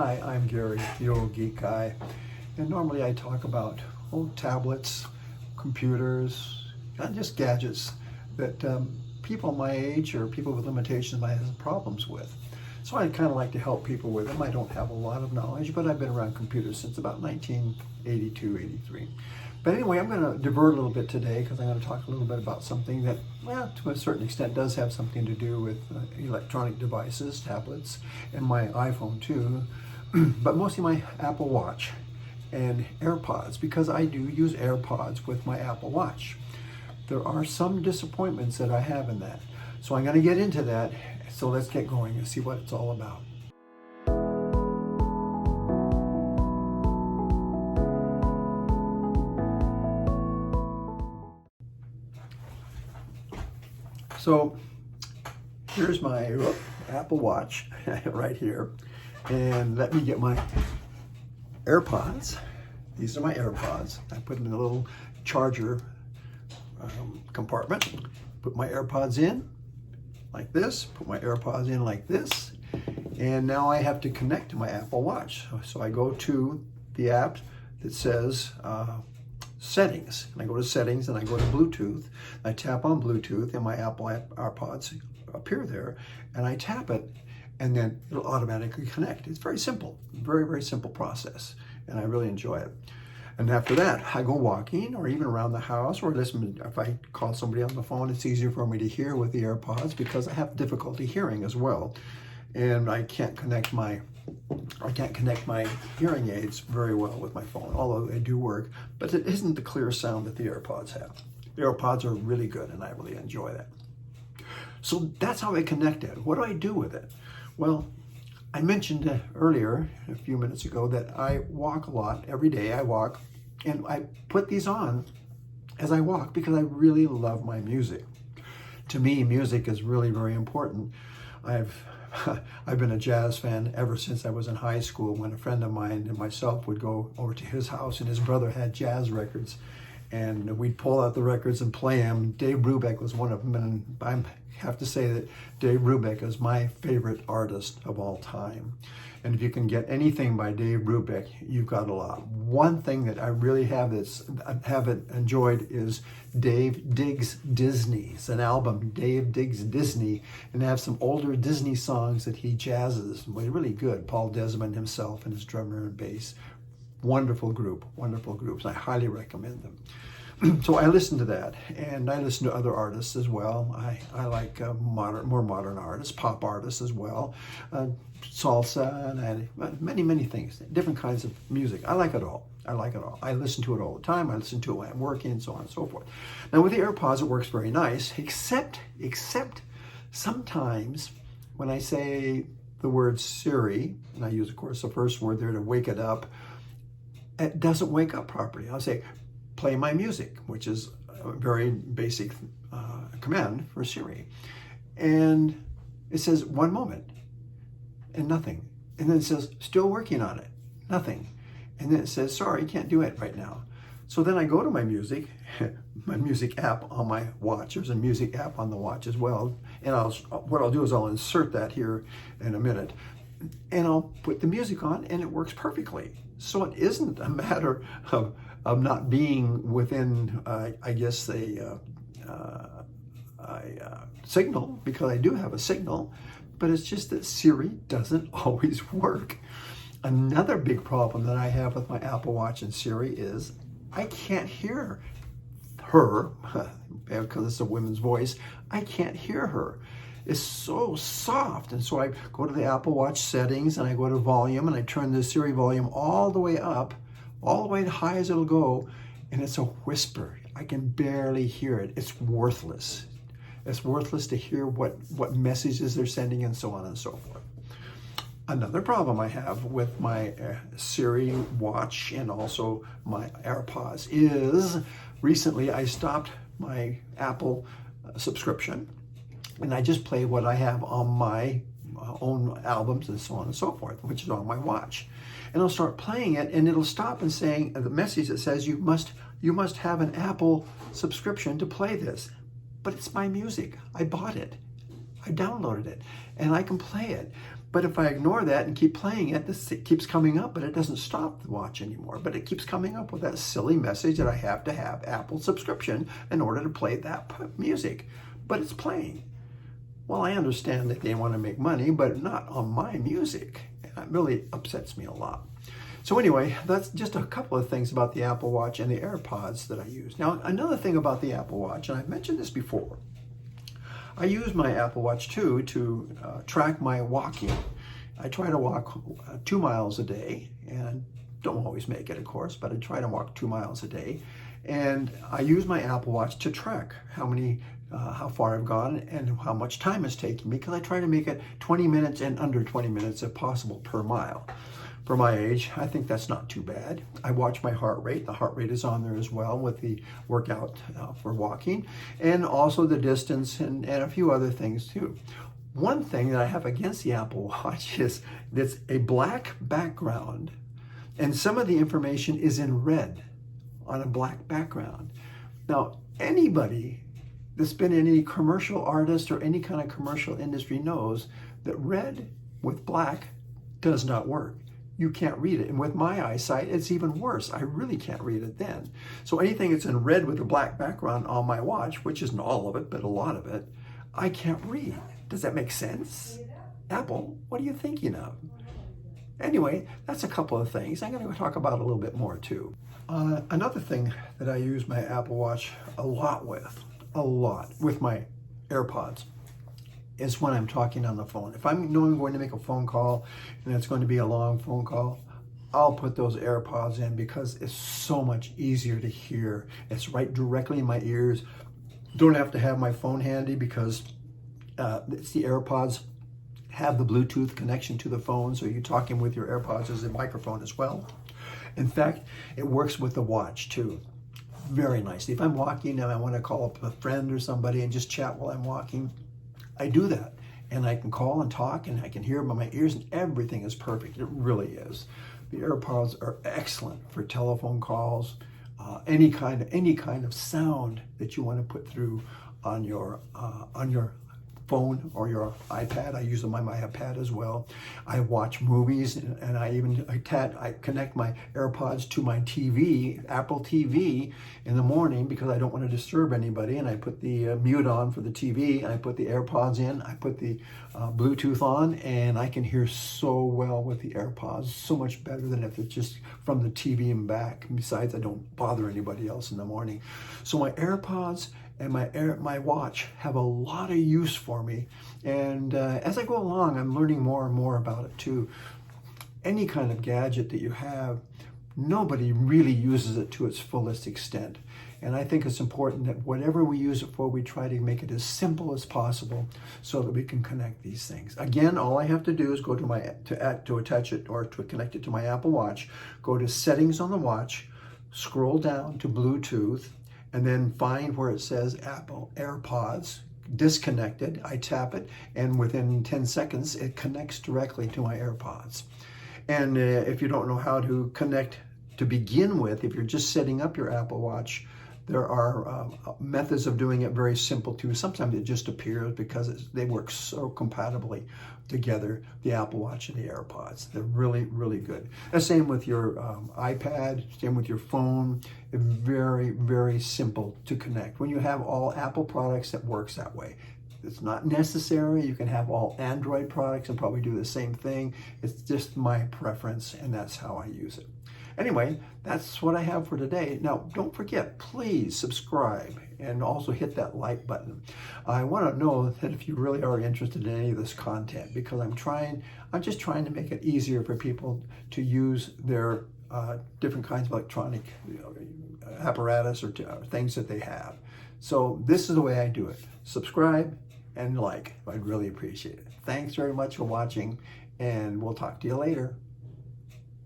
Hi, I'm Gary, the old geek guy, and normally I talk about old tablets, computers, and just gadgets that people my age or people with limitations might have problems with. So I kind of like to help people with them. I don't have a lot of knowledge, but I've been around computers since about 1982, 83. But anyway, I'm going to divert a little bit today because I'm going to talk a little bit about something that, well, to a certain extent does have something to do with electronic devices, tablets, and my iPhone too, but mostly my Apple Watch and AirPods, because I do use AirPods with my Apple Watch. There are some disappointments that I have in that. So I'm going to get into that. So let's get going and see what it's all about. So here's my Apple Watch right here. And let me get my AirPods. These are my AirPods. I put them in a little charger compartment. Put my AirPods in like this. Put my AirPods in like this. And now I have to connect to my Apple Watch. So I go to the app that says settings. And I go to settings and I go to Bluetooth. I tap on Bluetooth and my Apple AirPods appear there. And I tap it and then it'll automatically connect. It's very simple, very, very simple process. And I really enjoy it. And after that, I go walking or even around the house or listen. If I call somebody on the phone, it's easier for me to hear with the AirPods because I have difficulty hearing as well. And I can't connect my hearing aids very well with my phone, although they do work, but it isn't the clear sound that the AirPods have. The AirPods are really good and I really enjoy that. So that's how I connect it. What do I do with it? Well, I mentioned earlier, a few minutes ago, that I walk a lot. Every day I walk, and I put these on as I walk because I really love my music. To me, music is really very important. I've been a jazz fan ever since I was in high school, when a friend of mine and myself would go over to his house and his brother had jazz records. And we'd pull out the records and play them. Dave Brubeck was one of them, and I have to say that Dave Brubeck is my favorite artist of all time. And if you can get anything by Dave Brubeck, you've got a lot. One thing that I really haven't enjoyed is Dave Digs Disney. It's an album, Dave Digs Disney, and they have some older Disney songs that he jazzes. Really good. Paul Desmond himself and his drummer and bass. Wonderful groups. I highly recommend them. So I listen to that, and I listen to other artists as well. I like more modern artists, pop artists as well, salsa, and many things, different kinds of music. I like it all. I listen to it all the time. I listen to it when I'm working, and so on and so forth. Now with the AirPods, it works very nice, except sometimes when I say the word Siri, and I use, of course, the first word there to wake it up, it doesn't wake up properly. I'll say, play my music, which is a very basic command for Siri. And it says, one moment, and nothing. And then it says, still working on it, nothing. And then it says, sorry, can't do it right now. So then I go to my music app on my watch. There's a music app on the watch as well. And what I'll do is I'll insert that here in a minute. And I'll put the music on, and it works perfectly. So it isn't a matter of not being within, I guess, a signal, because I do have a signal, but it's just that Siri doesn't always work. Another big problem that I have with my Apple Watch and Siri is I can't hear her, because it's a woman's voice. I can't hear her. It's so soft. And so I go to the Apple Watch settings and I go to volume and I turn the Siri volume all the way up, all the way as high as it'll go, and it's a whisper. I can barely hear it. It's worthless. It's worthless to hear what messages they're sending and so on and so forth. Another problem I have with my Siri watch and also my AirPods is recently I stopped my Apple subscription, and I just play what I have on my own albums and so on and so forth, which is on my watch. And I'll start playing it, and it'll stop and saying the message that says you must have an Apple subscription to play this. But it's my music. I bought it. I downloaded it, and I can play it. But if I ignore that and keep playing it, it keeps coming up, but it doesn't stop the watch anymore. But it keeps coming up with that silly message that I have to have Apple subscription in order to play that music. But it's playing. Well, I understand that they want to make money, but not on my music. And it really upsets me a lot. So anyway, that's just a couple of things about the Apple Watch and the AirPods that I use. Now, another thing about the Apple Watch, and I've mentioned this before, I use my Apple Watch too to track my walking. I try to walk 2 miles a day, and don't always make it, of course, but I try to walk 2 miles a day. And I use my Apple Watch to track how far I've gone and how much time it's taking me, because I try to make it 20 minutes and under 20 minutes if possible per mile. For my age, I think that's not too bad. I watch my heart rate. The heart rate is on there as well with the workout for walking, and also the distance and a few other things too. One thing that I have against the Apple Watch is it's a black background, and some of the information is in red on a black background. Now, anybody that's been in any commercial artist or any kind of commercial industry knows that red with black does not work. You can't read it. And with my eyesight, it's even worse. I really can't read it then. So anything that's in red with a black background on my watch, which isn't all of it, but a lot of it, I can't read. Does that make sense? Apple, what are you thinking of? Anyway, that's a couple of things. I'm going to talk about a little bit more too. Another thing that I use my Apple Watch a lot with my AirPods, is when I'm talking on the phone. If I know I'm going to make a phone call and it's going to be a long phone call, I'll put those AirPods in because it's so much easier to hear. It's right directly in my ears. Don't have to have my phone handy because it's the AirPods have the Bluetooth connection to the phone, so you're talking with your AirPods as a microphone as well. In fact, it works with the watch too. Very nicely. If I'm walking and I want to call up a friend or somebody and just chat while I'm walking, I do that, and I can call and talk, and I can hear them in my ears, and everything is perfect. It really is. The AirPods are excellent for telephone calls, any kind of sound that you want to put through on your phone or your iPad. I use them on my iPad as well. I watch movies, and I connect my AirPods to my TV, Apple TV, in the morning because I don't want to disturb anybody, and I put the mute on for the TV, and I put the AirPods in, I put the Bluetooth on, and I can hear so well with the AirPods, so much better than if it's just from the TV and back. Besides, I don't bother anybody else in the morning. So my AirPods and my watch have a lot of use for me, and as I go along, I'm learning more and more about it too. Any kind of gadget that you have, nobody really uses it to its fullest extent, and I think it's important that whatever we use it for, we try to make it as simple as possible so that we can connect these things. Again, all I have to do is go to attach it or to connect it to my Apple Watch, go to Settings on the watch, scroll down to Bluetooth, and then find where it says Apple AirPods disconnected. I tap it, and within 10 seconds, it connects directly to my AirPods. And if you don't know how to connect to begin with, if you're just setting up your Apple Watch, there are methods of doing it very simple too. Sometimes it just appears because they work so compatibly together, the Apple Watch and the AirPods. They're really, really good. The same with your iPad, same with your phone. Very, very simple to connect. When you have all Apple products, it works that way. It's not necessary. You can have all Android products and probably do the same thing. It's just my preference, and that's how I use it. Anyway, that's what I have for today. Now, don't forget, please subscribe and also hit that like button. I want to know that if you really are interested in any of this content, because I'm just trying to make it easier for people to use their different kinds of electronic apparatus or things that they have. So this is the way I do it. Subscribe and like. I'd really appreciate it. Thanks very much for watching, and we'll talk to you later.